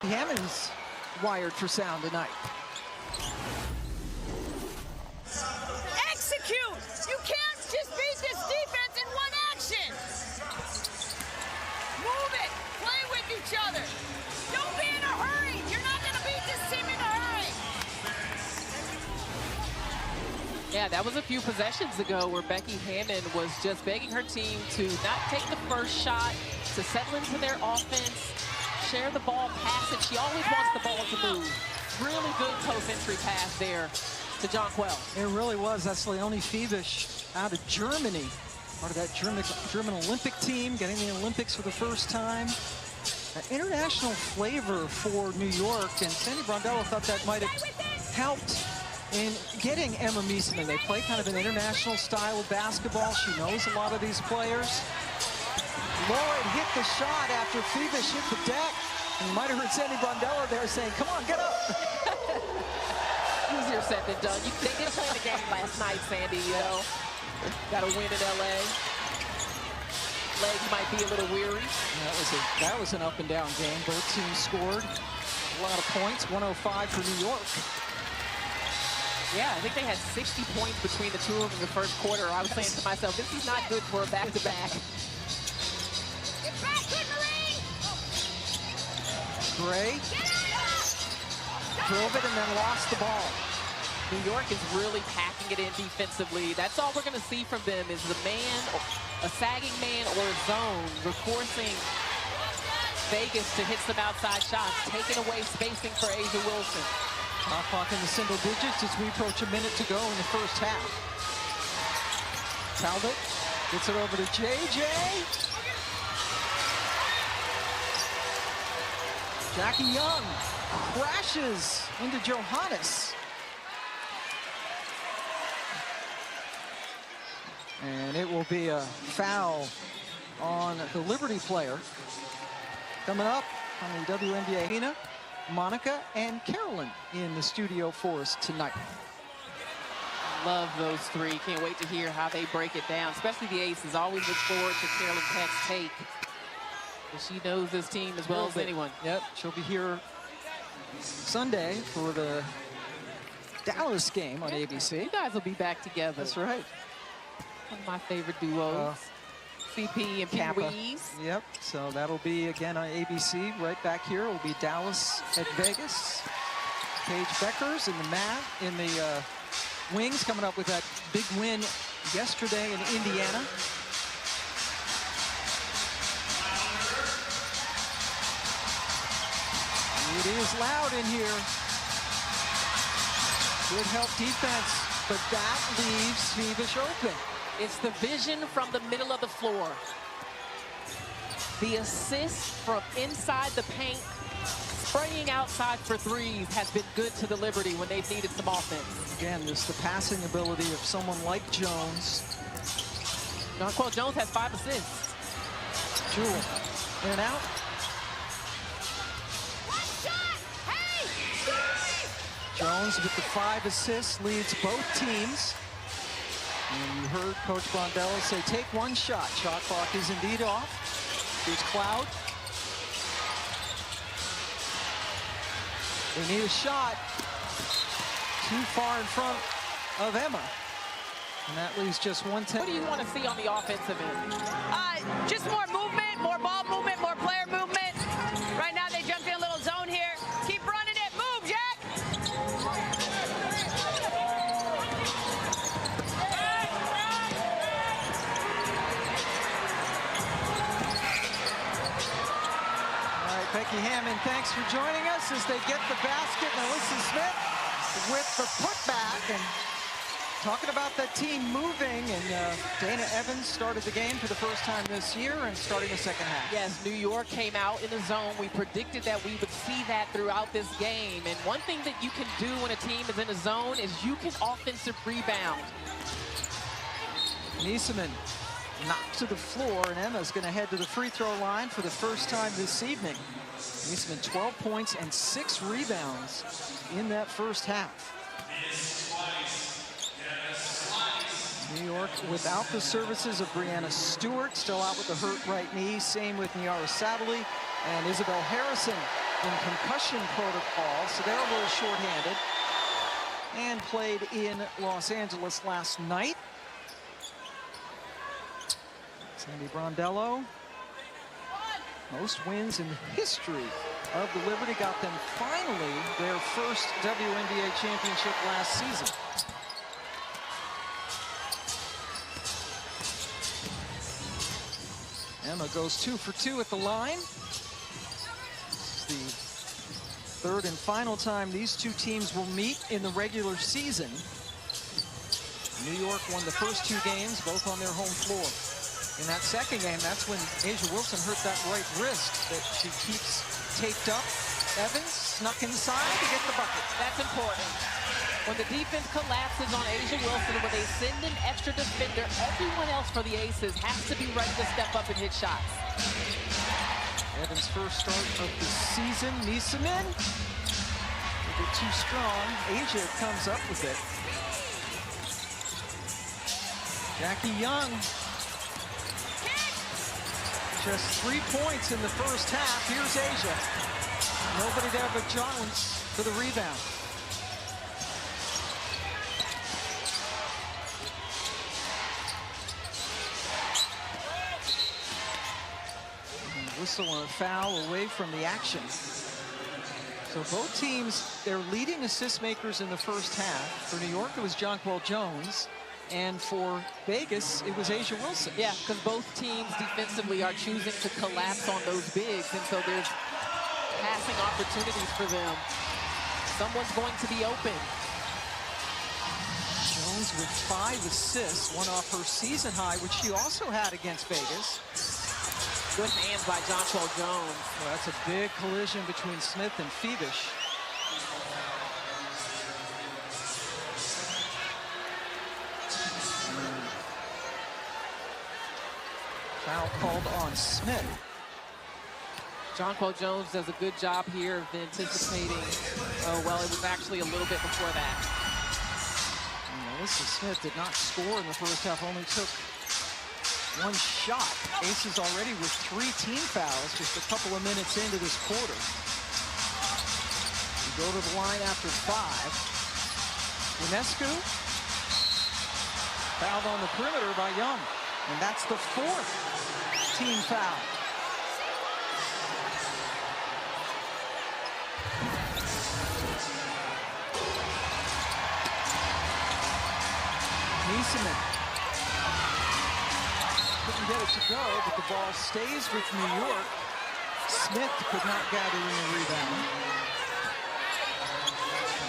Hammond's wired for sound tonight. Execute! You can't just beat this defense in one action! Move it! Play with each other! Don't be in a hurry! You're not going to beat this team in a hurry! Yeah, that was a few possessions ago where Becky Hammond was just begging her team to not take the first shot, to settle into their offense, share the ball, pass it. She always wants the ball to move. Really good post entry pass there to Jonquel. It really was. That's Leonie Fiebisch out of Germany. Part of that German Olympic team, getting the Olympics for the first time. An international flavor for New York, and Sandy Brondello thought that might have helped in getting Emma Miesemann. They play kind of an international style of basketball. She knows a lot of these players. Lloyd hit the shot after Fiebisch hit the deck. And you might have heard Sandy Brondello there saying, come on, get up. Easier said than done. They did play the game last night, Sandy, you know. Got a win in LA. Legs might be a little weary. That was an up and down game. Both teams scored a lot of points, 105 for New York. Yeah, I think they had 60 points between the two of them in the first quarter. I was saying to myself, this is not good for a back-to-back. Get back, good Marie! Gray drove it and then lost the ball. New York is really packing it in defensively. That's all we're going to see from them is the man, a sagging man or a zone, forcing Vegas to hit some outside shots, taking away spacing for Asia Wilson. Clock in the single digits as we approach a minute to go in the first half. Talbot gets it over to JJ. Jackie Young crashes into Johannes. And it will be a foul on the Liberty player. Coming up on the WNBA arena, Monica and Carolyn in the studio for us tonight. Love those three. Can't wait to hear how they break it down, especially the aces. Always look forward to Carolyn Peck's take. She knows this team as well as anyone. Yep, she'll be here Sunday for the Dallas game on ABC. You guys will be back together. That's right. One of my favorite duos. CP and Kappa. Reese. Yep, so that'll be again on ABC. Right back here will be Dallas at Vegas. Paige Beckers in the Wings coming up with that big win yesterday in Indiana. It is loud in here. Good help defense, but that leaves Fiebisch open. It's the vision from the middle of the floor. The assist from inside the paint, spraying outside for threes has been good to the Liberty when they've needed some offense. Again, just the passing ability of someone like Jones. Jonquel Jones has 5 assists. Jewel, in and out. Jones with the 5 assists leads both teams. And you heard Coach Brondello say, take one shot. Shot clock is indeed off. Here's Cloud. They need a shot. Too far in front of Emma. And that leaves just 1-10. What do you want to see on the offensive end? Just more movement, more ball movement, more player movement. Right now they jumped in a little zone here. Keep running it. Move, Jack. All right, Becky Hammond, thanks for joining us as they get the basket. Melissa Smith with the putback. And talking about that team moving, and Dana Evans started the game for the first time this year and starting the second half. Yes, New York came out in the zone. We predicted that we would see that throughout this game. And one thing that you can do when a team is in a zone is you can offensive rebound. Miesemann knocked to the floor, and Emma's going to head to the free throw line for the first time this evening. Miesemann 12 points and 6 rebounds in that first half. New York without the services of Brianna Stewart, still out with the hurt right knee. Same with Niara Sadley and Isabel Harrison in concussion protocol, so they're a little shorthanded. And played in Los Angeles last night. Sandy Brondello, most wins in the history of the Liberty, got them finally their first WNBA championship last season. Emma goes 2 for 2 at the line. This is the third and final time these two teams will meet in the regular season. New York won the first 2 games, both on their home floor. In that second game, that's when A'ja Wilson hurt that right wrist that she keeps taped up. Evans snuck inside to get the bucket. That's important. When the defense collapses on A'ja Wilson, when they send an extra defender, everyone else for the Aces has to be ready to step up and hit shots. Evans' first start of the season. Niesemann, a bit too strong. A'ja comes up with it. Jackie Young. Just 3 points in the first half. Here's A'ja. Nobody there but Jones for the rebound. Whistle on a foul away from the action. So both teams, their leading assist makers in the first half. For New York, it was Jonquel Jones. And for Vegas, it was A'ja Wilson. Yeah, because both teams defensively are choosing to collapse on those bigs, and so there's passing opportunities for them. Someone's going to be open. Jones with 5 assists, one off her season high, which she also had against Vegas. Good hands by Jonquel Jones. Well, that's a big collision between Smith and Feebish. Foul called on Smith. Jonquel Jones does a good job here of anticipating. Oh, well, it was actually a little bit before that. Melissa Smith did not score in the first half, only took 1 shot. Aces already with 3 team fouls just a couple of minutes into this quarter. We go to the line after 5. Ionescu fouled on the perimeter by Young. And that's the 4th team foul. Niesemann couldn't get it to go, but the ball stays with New York. Smith could not gather in the rebound.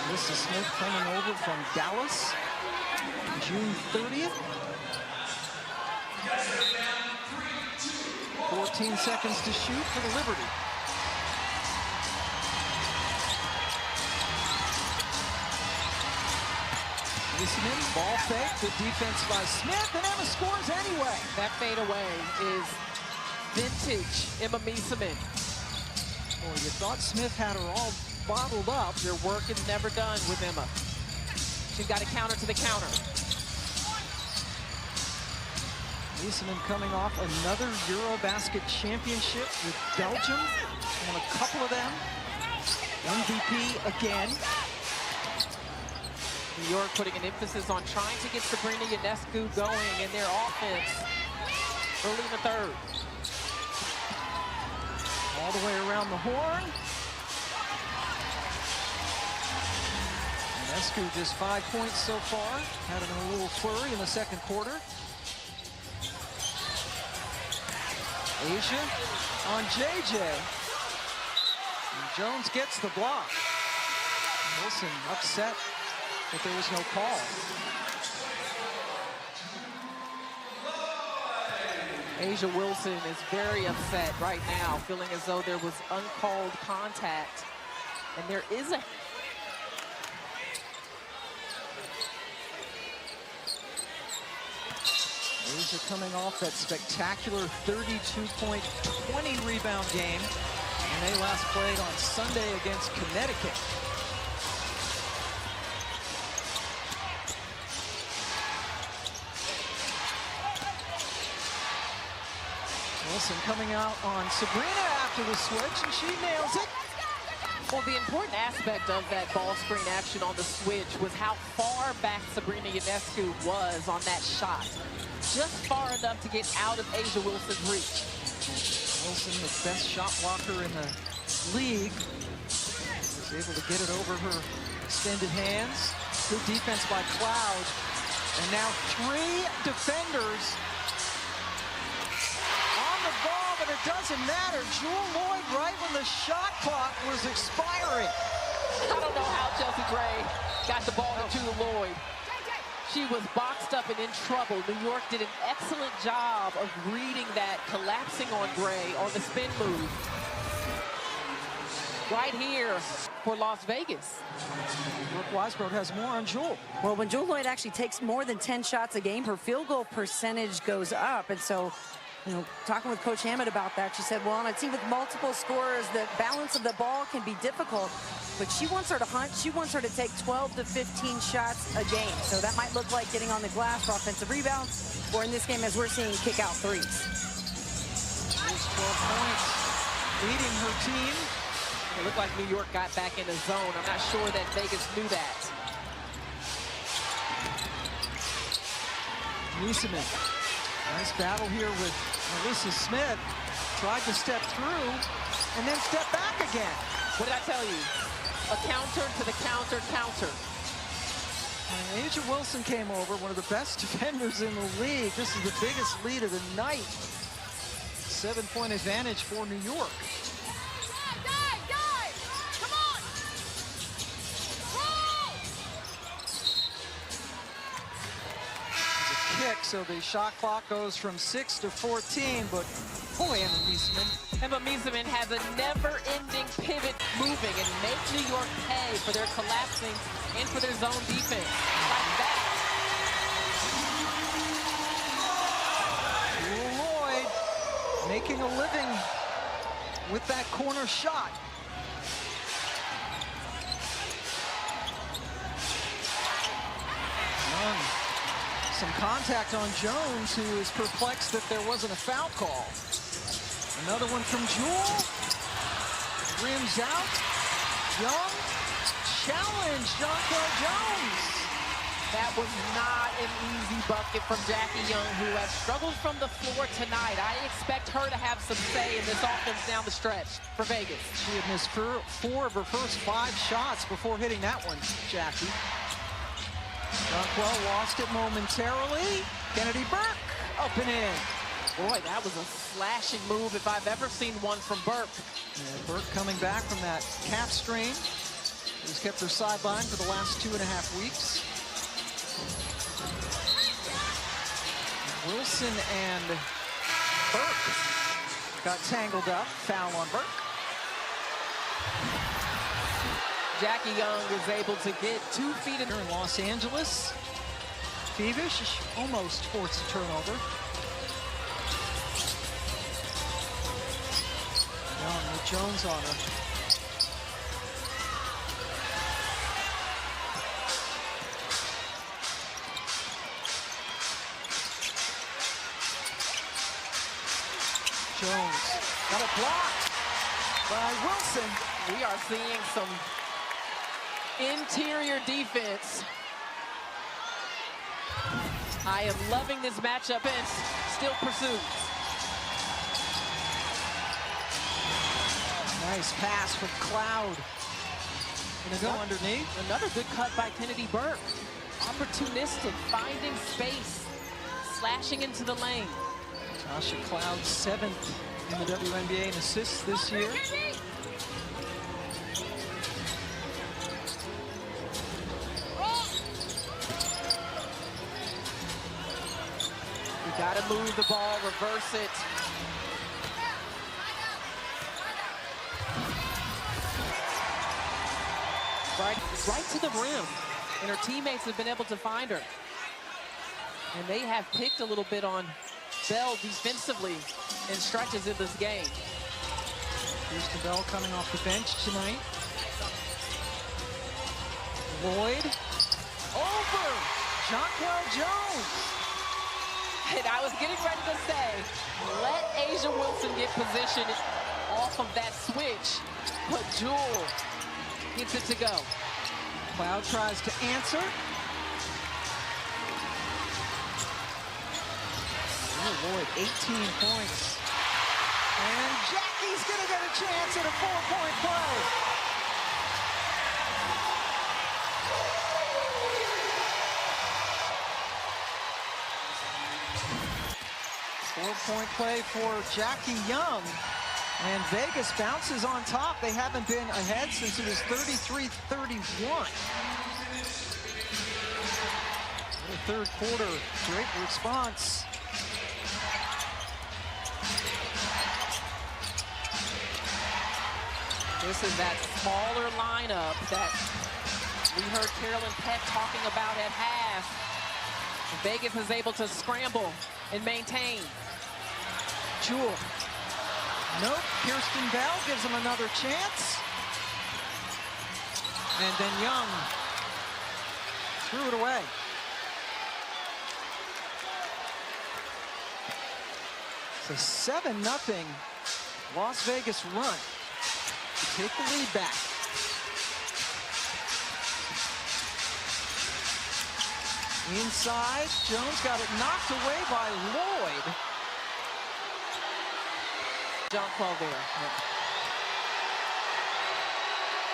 Melissa Smith coming over from Dallas, June 30th. 14 seconds to shoot for the Liberty. Niesemann, ball fake, good defense by Smith, and Emma scores anyway. That fadeaway is vintage Emma Niesemann. Well, you thought Smith had her all bottled up. Your work is never done with Emma. She's got a counter to the counter. Niesemann coming off another Eurobasket championship with Belgium. Won a couple of them. MVP again. New York putting an emphasis on trying to get Sabrina Ionescu going in their offense early in the third. All the way around the horn. Ionescu just 5 points so far. Had a little flurry in the second quarter. A'ja on JJ. And Jones gets the block. Wilson upset that there was no call. A'ja Wilson is very upset right now, feeling as though there was uncalled contact. And there is a... A'ja coming off that spectacular 32-point, 20-rebound game. And they last played on Sunday against Connecticut. Wilson coming out on Sabrina after the switch, and she nails it. Well, the important aspect of that ball screen action on the switch was how far back Sabrina Ionescu was on that shot. Just far enough to get out of Asia Wilson's reach. Wilson, the best shot blocker in the league, was able to get it over her extended hands. Good defense by Cloud. And now 3 defenders on the ball, but it doesn't matter. Jewel Lloyd, right when the shot clock was expiring. I don't know how Chelsea Gray got the ball to Lloyd. She was boxed up and in trouble. New York did an excellent job of reading that, collapsing on Gray on the spin move. Right here for Las Vegas. Brooke Weisbrod has more on Jewel. Well, when Jewel Lloyd actually takes more than 10 shots a game, her field goal percentage goes up. And so, you know, talking with Coach Hammond about that, she said, well, on a team with multiple scorers, the balance of the ball can be difficult. But she wants her to hunt. She wants her to take 12 to 15 shots a game. So that might look like getting on the glass for offensive rebounds, or in this game, as we're seeing, kick-out threes. There's 12 points leading her team. It looked like New York got back in the zone. I'm not sure that Vegas knew that. Niesemann, nice battle here with Melissa Smith. Tried to step through and then step back again. What did I tell you? A counter to the counter, counter. And Asia Wilson came over, one of the best defenders in the league. This is the biggest lead of the night. 7-point advantage for New York. Kick, so the shot clock goes from 6 to 14, but boy, Emma Niesemann has a never-ending pivot moving and make New York pay for their collapsing and for their zone defense. Like that. Jewel Lloyd making a living with that corner shot. Some contact on Jones, who is perplexed that there wasn't a foul call. Another one from Jewel. Rims out. Young. Challenge, Jonquel Jones. That was not an easy bucket from Jackie Young, who has struggled from the floor tonight. I expect her to have some say in this offense down the stretch for Vegas. She had missed 4 of her first 5 shots before hitting that one, Jackie. Jonquel lost it momentarily. Kennedy Burke up and in. Boy, that was a slashing move if I've ever seen one from Burke. And Burke coming back from that calf strain. He's kept her sidelined for the last 2.5 weeks. Wilson and Burke got tangled up. Foul on Burke. Jackie Young is able to get 2 feet in Los Angeles. Fevish almost forced a turnover. Young with Jones on her. Jones got a block by Wilson. We are seeing some interior defense. I am loving this matchup, and still pursues. Nice pass from Cloud. Gonna go underneath. Another good cut by Kennedy Burke. Opportunistic, finding space, slashing into the lane. Tasha Cloud, 7th in the WNBA in assists this year. You gotta move the ball, reverse it. Right to the rim, and her teammates have been able to find her. And they have picked a little bit on Bell defensively in stretches of this game. Kirsten Bell coming off the bench tonight. Lloyd over Jonquel Jones. And I was getting ready to say, let Asia Wilson get position off of that switch. But Jewel Gets it to go. Cloud tries to answer. Oh, Lloyd, 18 points. And Jackie's going to get a chance at a 4-point play. Four-point play for Jackie Young. And Vegas bounces on top. They haven't been ahead since it was 33-31. The third quarter, great response. This is that smaller lineup that we heard Carolyn Peck talking about at half. Vegas is able to scramble and maintain. Jewel. Nope, Kirsten Bell gives him another chance. And then Young threw it away. It's a 7-0 Las Vegas run to take the lead back. Inside, Jones got it knocked away by Lloyd. Jump ball there.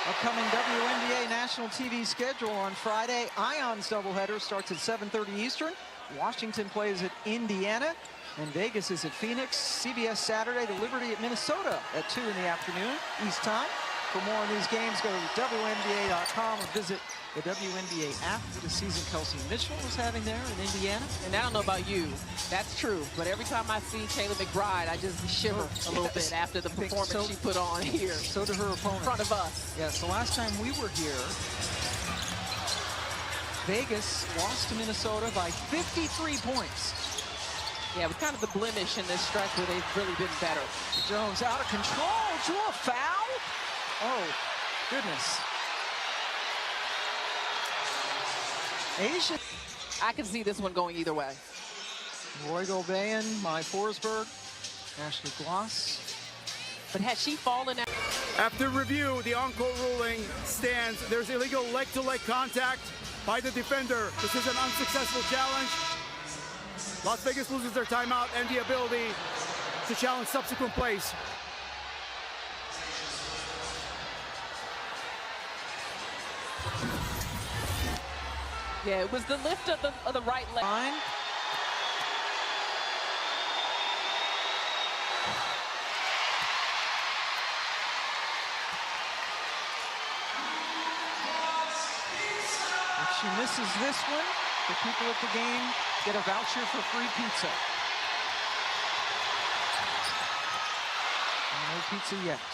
Upcoming WNBA national TV schedule on Friday. Ion's doubleheader starts at 7:30 Eastern. Washington plays at Indiana. And Vegas is at Phoenix. CBS Saturday, the Liberty at Minnesota at 2 in the afternoon, East time. For more on these games, go to WNBA.com or visit the WNBA app for the season Kelsey Mitchell was having there in Indiana. And I don't know about you, that's true, but every time I see Taylor McBride, I just shiver a little bit after the performance she put on here. So did her opponent. In front of us. Yes, the last time we were here, Vegas lost to Minnesota by 53 points. Yeah, it was kind of the blemish in this stretch where they've really been better. Jones out of control, drew a foul. Oh, goodness. Asia. I can see this one going either way. Roy Gobayan, Mai Forsberg, Ashley Gloss. But had she fallen out? After review, the on-court ruling stands. There's illegal leg-to-leg contact by the defender. This is an unsuccessful challenge. Las Vegas loses their timeout and the ability to challenge subsequent plays. Yeah, it was the lift of the right leg. Fine. If she misses this one, the people at the game get a voucher for free pizza. And no pizza yet.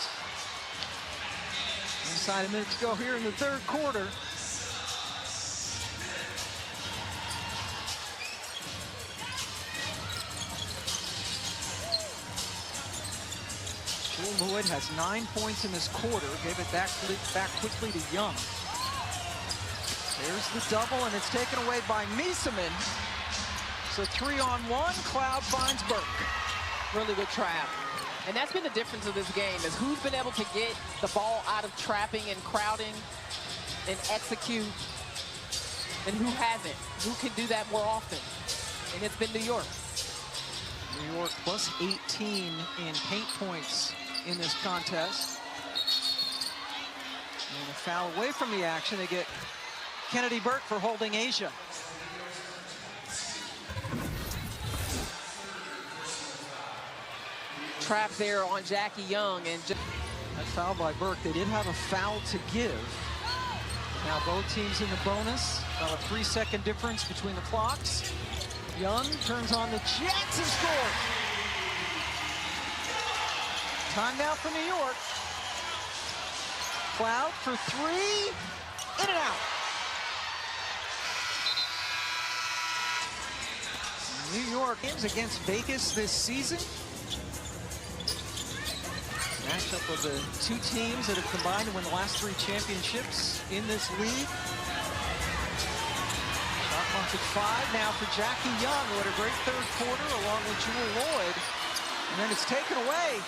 Inside a minute to go here in the third quarter. Jewel Lloyd has 9 points in this quarter. Gave it back quickly to Young. There's the double, and it's taken away by Miesemann. So 3-on-1, Cloud finds Burke. Really good trap. And that's been the difference of this game, is who's been able to get the ball out of trapping and crowding and execute, and who hasn't. Who can do that more often? And it's been New York. New York plus 18 in paint points in this contest. And a foul away from the action. They get Kennedy Burke for holding Asia. Trap there on Jackie Young, and just That foul by Burke. They did have a foul to give. Now both teams in the bonus. About a 3-second difference between the clocks. Young turns on the Jets and scores. Timeout for New York. Cloud for 3. In and out. New York games against Vegas this season. Matchup of the two teams that have combined to win the last 3 championships in this league. Shot clock at 5 now for Jackie Young, who had a great third quarter along with Jewel Lloyd. And then it's taken away.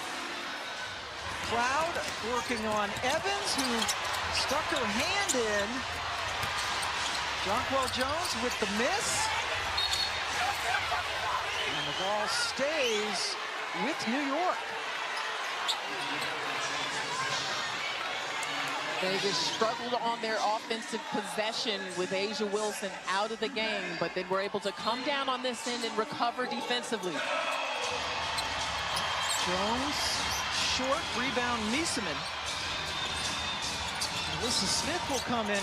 Cloud working on Evans, who Stuck her hand in. Jonquel Jones with the miss. And the ball stays with New York. Vegas struggled on their offensive possession with A'ja Wilson out of the game, but they were able to come down on this end and recover defensively. Jones, short, rebound, Niesemann. Alyssa Smith will come in.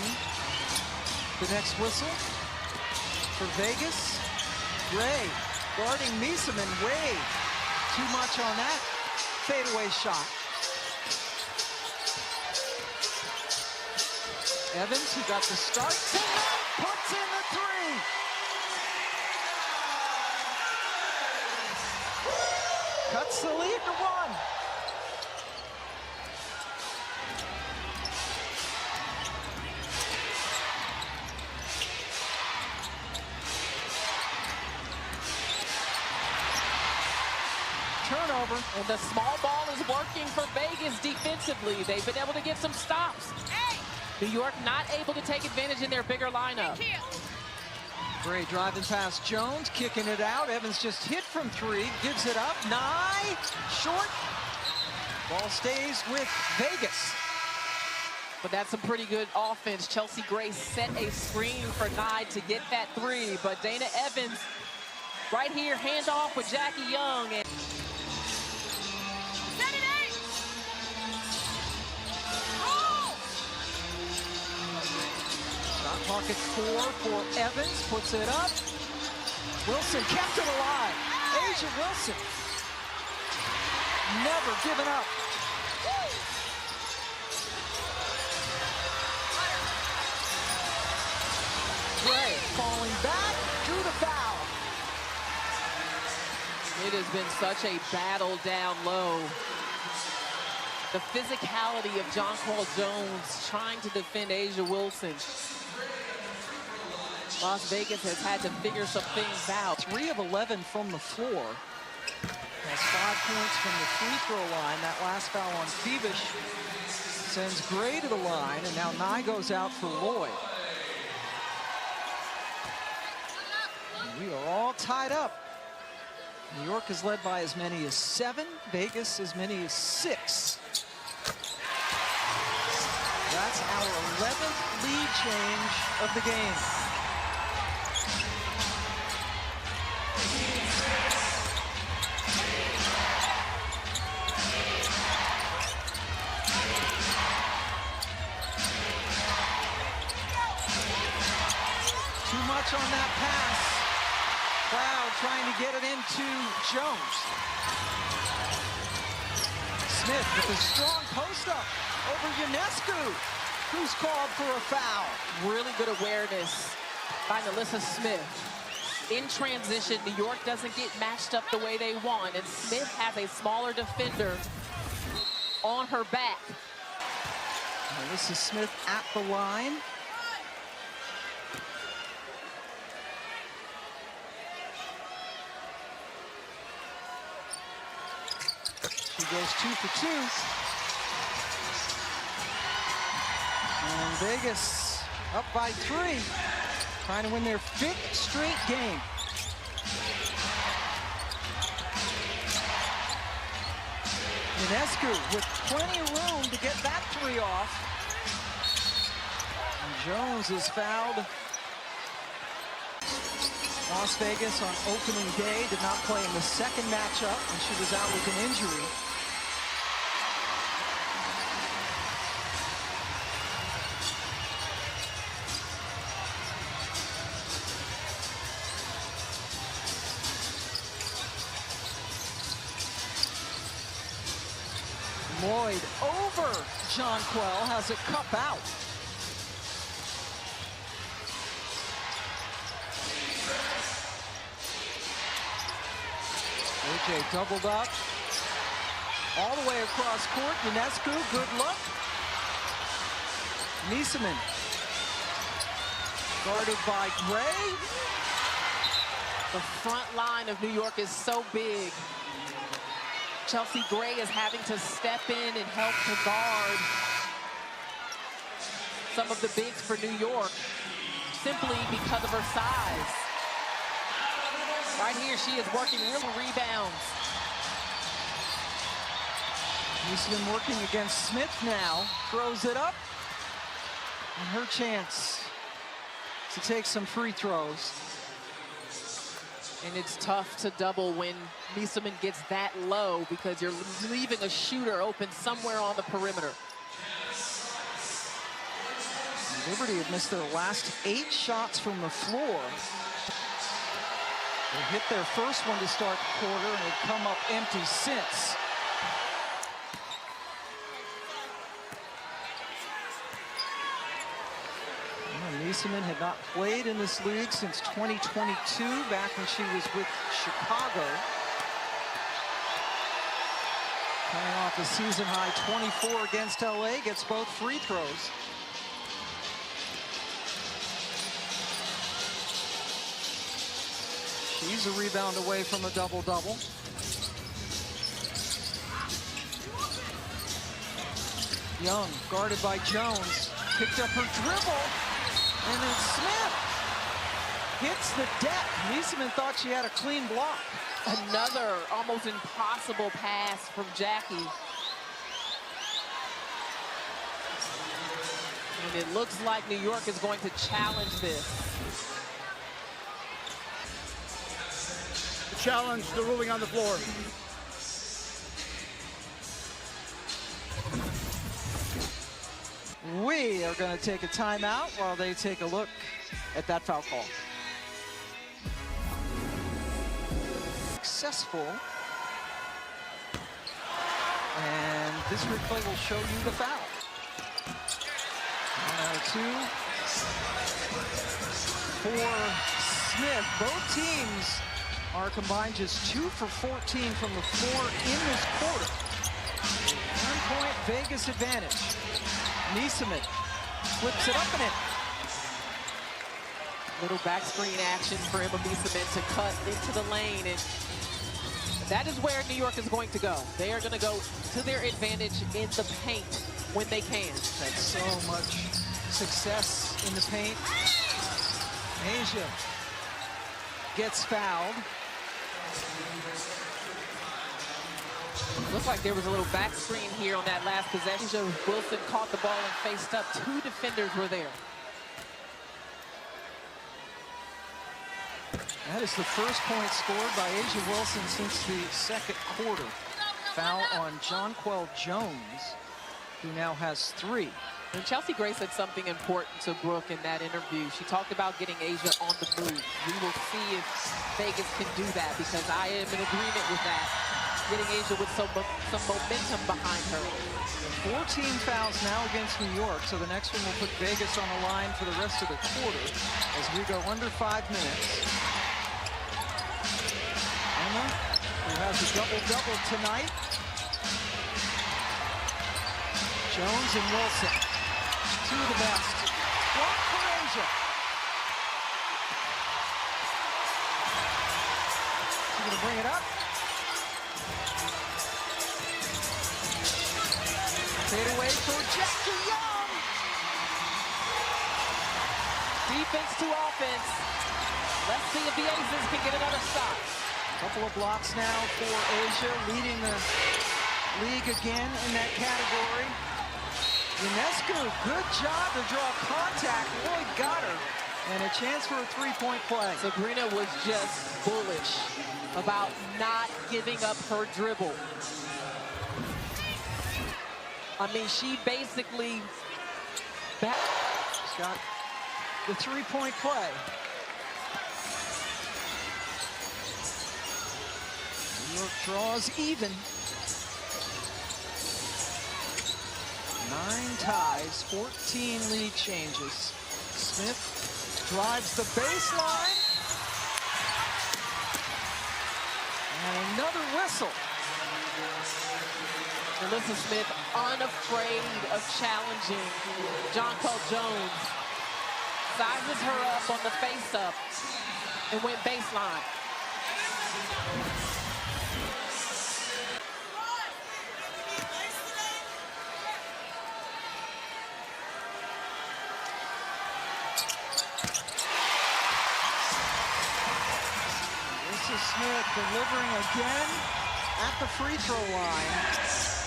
The next whistle for Vegas. Ray guarding Niesemann, way too much on that fadeaway shot. Evans, who got the start tonight, puts in the three. Cuts the lead to 1. Turnover. And the small ball is working for Vegas defensively. They've been able to get some stops. New York not able to take advantage in their bigger lineup. Gray driving past Jones, kicking it out. Evans just hit from 3, gives it up. Nye, short. Ball stays with Vegas. But that's a pretty good offense. Chelsea Gray set a screen for Nye to get that 3. But Dana Evans right here, handoff with Jackie Young. And Clock at 4 for Evans, puts it up. Wilson kept it alive. A'ja Wilson, never given up. Gray falling back, drew the foul. it has been such a battle down low. The physicality of Jonquel Jones trying to defend A'ja Wilson. Las Vegas has had to figure some things out. 3 of 11 from the floor. Has 5 points from the free throw line. That last foul on Fevesh sends Gray to the line, and now Nye goes out for Lloyd. And we are all tied up. New York is led by as many as 7, Vegas as many as 6. That's our 11th lead change of the game. Too much on that pass. Crowd trying to get it into Jones. Smith with a strong post up over Ionescu, who's called for a foul. Really good awareness by Alyssa Smith. In transition, New York doesn't get matched up the way they want, and Smith has a smaller defender on her back. Alyssa Smith at the line. She goes 2 for 2. And Vegas up by 3, trying to win their 5th straight game. Ionescu with plenty of room to get that 3 off. And Jones is fouled. Las Vegas on opening day did not play in the second matchup, and she was out with an injury. Lloyd over Jonquel, has it cup out. AJ doubled up all the way across court. Ionescu, good look. Niesemann guarded by Gray. The front line of New York is so big. Chelsea Gray is having to step in and help to guard some of the bigs for New York simply because of her size. Right here, she is working real rebounds. Eastman working against Smith now. Throws it up. And her chance to take some free throws. And it's tough to double when Niesemann gets that low because you're leaving a shooter open somewhere on the perimeter. Liberty have missed their last 8 shots from the floor. They hit their first one to start the quarter and have come up empty since. Niesemann had not played in this league since 2022, back when she was with Chicago. Coming off a season-high 24 against LA, gets both free throws. She's a rebound away from a double-double. Young, guarded by Jones, picked up her dribble, and then Smith hits the deck. Niesemann thought she had a clean block. Another almost impossible pass from Jackie. And it looks like New York is going to challenge this. Challenge the ruling on the floor. We are going to take a timeout while they take a look at that foul call. Successful. And this replay will show you the foul. 1 out of 2 for Smith. Both teams are combined just 2 for 14 from the floor in this quarter. 1-point Vegas advantage. Niesemann flips it up and in. Little back screen action for Emma Niesemann to cut into the lane, and that is where New York is going to go. They are going to go to their advantage in the paint when they can. Had so much success in the paint. Asia gets fouled. Looks like there was a little back screen here on that last possession. Wilson caught the ball and faced up. 2 defenders were there. That is the first point scored by Asia Wilson since the second quarter. Foul on Jonquel Jones, who now has 3. And Chelsea Gray said something important to Brooke in that interview. She talked about getting Asia on the move. We will see if Vegas can do that, because I am in agreement with that. Getting Asia with some momentum behind her. 14 fouls now against New York, so the next one will put Vegas on the line for the rest of the quarter as we go under 5 minutes. Emma, who has a double-double tonight. Jones and Wilson, 2 of the best. Block for Asia. She's gonna bring it up. Fade away for Jackie Young. Defense to offense. Let's see if the Aces can get another stop. Couple of blocks now for Asia, leading the league again in that category. Ionescu, good job to draw contact. Really got her. And a chance for a 3-point play. Sabrina was just bullish about not giving up her dribble. I mean, she basically... She's got the 3-point play. New York draws even. 9 ties, 14 lead changes. Smith drives the baseline. And another whistle. Alyssa Smith unafraid of challenging Jonquel Jones. Sizes her up on the face-up and went baseline. Smith delivering again at the free throw line.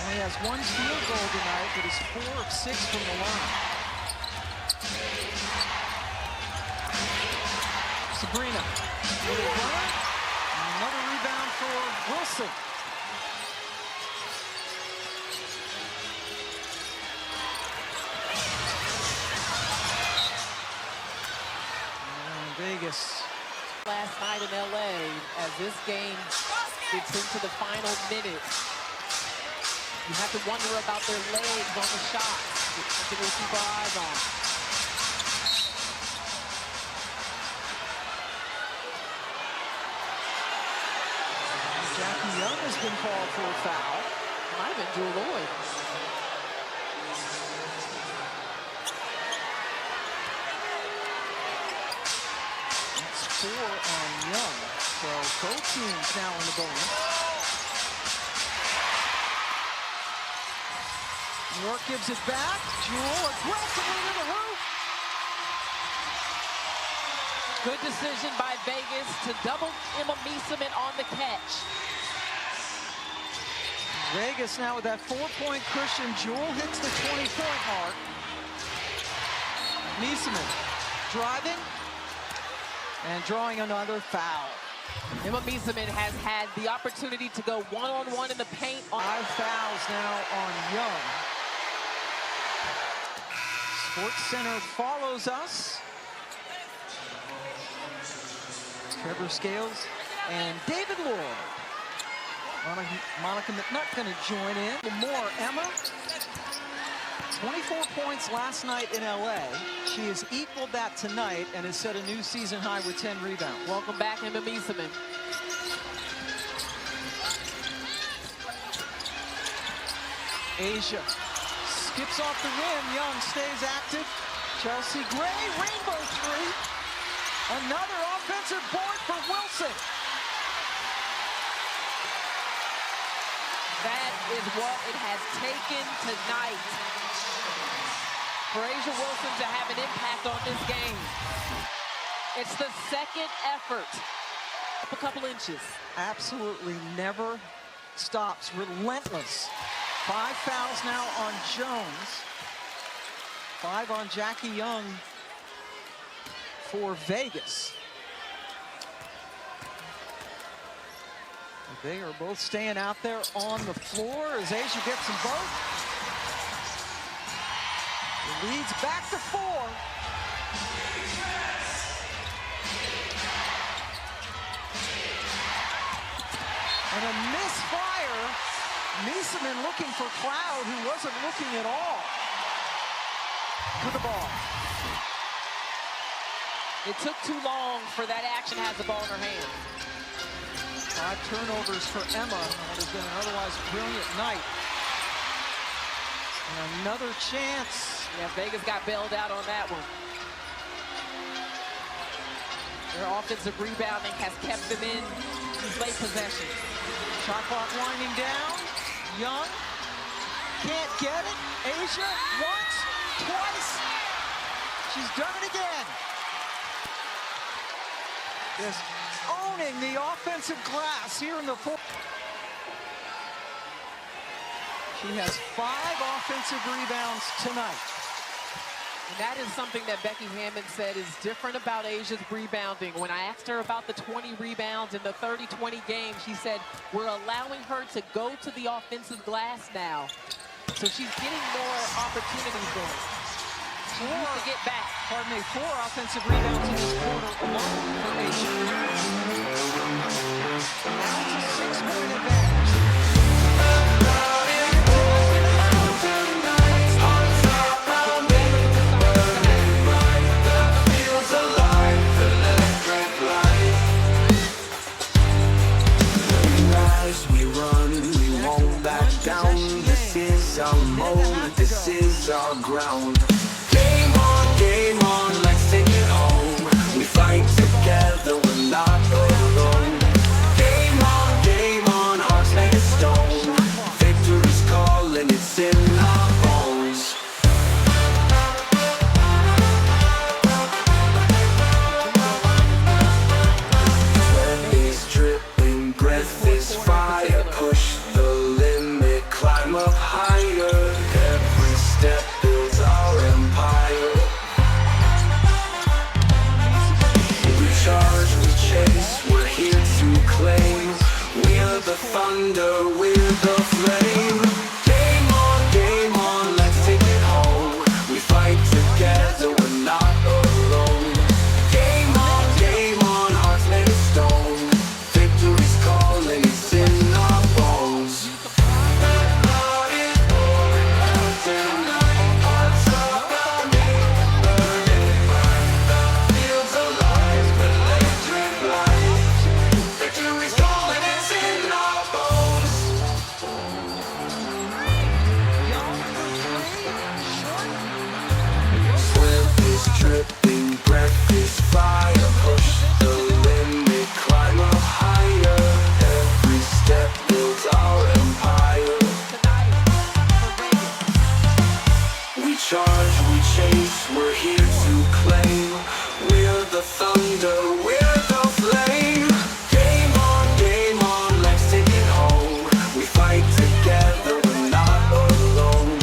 Only has one field goal tonight, but is 4 of 6 from the line. Sabrina with a runner. Another rebound for Wilson. And Vegas. Last night in LA, as this game gets into the final minute, you have to wonder about their legs on the shots. It's something we'll keep our eyes on. Jackie Young has been called for a foul. Might have been Jewel Lloyd. It's 4 on Young. So both teams now in the bonus. New York gives it back. Jewel aggressively to the hoop. Good decision by Vegas to double Emma Meeseman on the catch. Vegas now with that 4-point cushion. Jewel hits the 20-point mark. Meeseman driving and drawing another foul. Emma Meeseman has had the opportunity to go one-on-one in the paint. 5 fouls now on Young. Sports Center follows us. Trevor Scales and David Lloyd. Monica McNutt going to join in. More Emma. 24 points last night in LA. She has equaled that tonight and has set a new season high with 10 rebounds. Welcome back, Emma Meeseman. Asia skips off the rim. Young stays active. Chelsea Gray, rainbow three. Another offensive board for Wilson. That is what it has taken tonight for Asia Wilson to have an impact on this game. It's the second effort. Up a couple inches. Absolutely never stops. Relentless. 5 fouls now on Jones. 5 on Jackie Young for Vegas. They are both staying out there on the floor as Asia gets them both. The lead's back to 4. And a misfire. Meeseman looking for Cloud, who wasn't looking at all. To the ball. It took too long for that action, has the ball in her hand. 5 turnovers for Emma. That has been an otherwise brilliant night. And another chance. Yeah, Vegas got bailed out on that one. Their offensive rebounding has kept them in these late possessions. Shot clock winding down. Young can't get it. Asia once, twice. She's done it again. Just owning the offensive glass here in the fourth. She has 5 offensive rebounds tonight. And that is something that Becky Hammond said is different about Asia's rebounding. When I asked her about the 20 rebounds in the 30-20 game, she said, we're allowing her to go to the offensive glass now. So she's getting more opportunities there. She needs to get back. Pardon me, 4 offensive rebounds in this quarter alone for Asia. Now it's a 6-point advantage. This is our ground. Game on, let's take it home. We fight together, we're not alone. Game on, hearts made of stone. Victory's calling, it's in our bones. Sweat is dripping. breath is fire. Push the limit, climb up higher. Every step builds our empire. We charge, we chase, we're here to claim. We're the thunder, we're the flame. Game on, let's take it home. We fight together, we're not alone.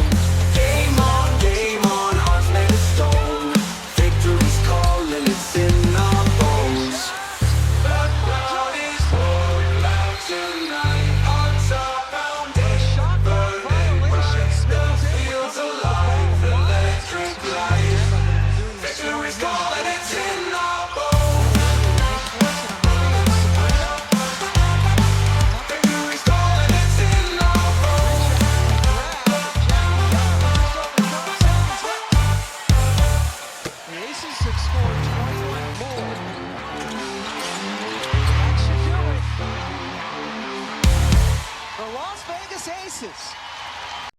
Game on, hearts made of stone. Victory's calling, it's in our bones. The crowd is pouring out tonight. Hearts are pounding, burning bright. The field's alive, electric light. Victory's calling, it's in our bones. Victory's calling, it's in our bones. The Aces have scored 21 more. That should do it. The Las Vegas Aces